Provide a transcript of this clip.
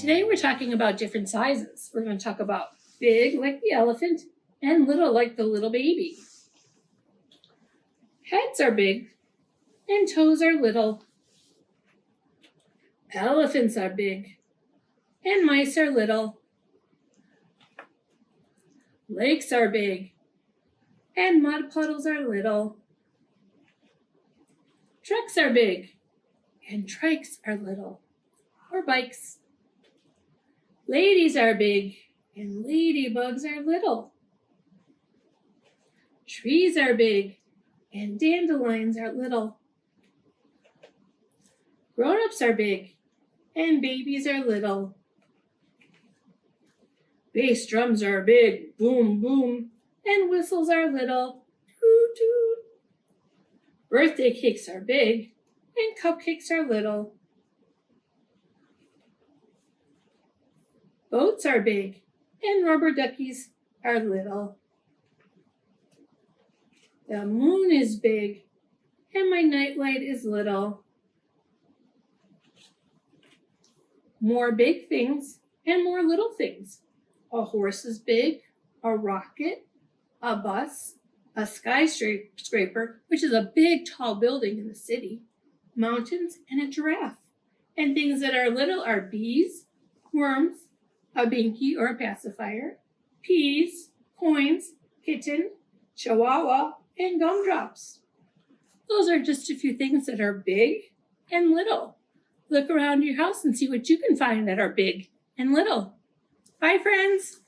Today we're talking about different sizes. We're going to talk about big like the elephant and little like the little baby. Heads are big and toes are little. Elephants are big and mice are little. Lakes are big and mud puddles are little. Trucks are big and trikes are little, or bikes. Ladies are big and ladybugs are little. Trees are big and dandelions are little. Grown-ups are big and babies are little. Bass drums are big, boom, boom, and whistles are little, toot, toot. Birthday cakes are big and cupcakes are little. Boats are big and rubber duckies are little. The moon is big and my nightlight is little. More big things and more little things. A horse is big, a rocket, a bus, a skyscraper, which is a big tall building in the city, mountains, and a giraffe. And things that are little are bees, worms, a binky or a pacifier, peas, coins, kitten, chihuahua, and gumdrops. Those are just a few things that are big and little. Look around your house and see what you can find that are big and little. Bye, friends.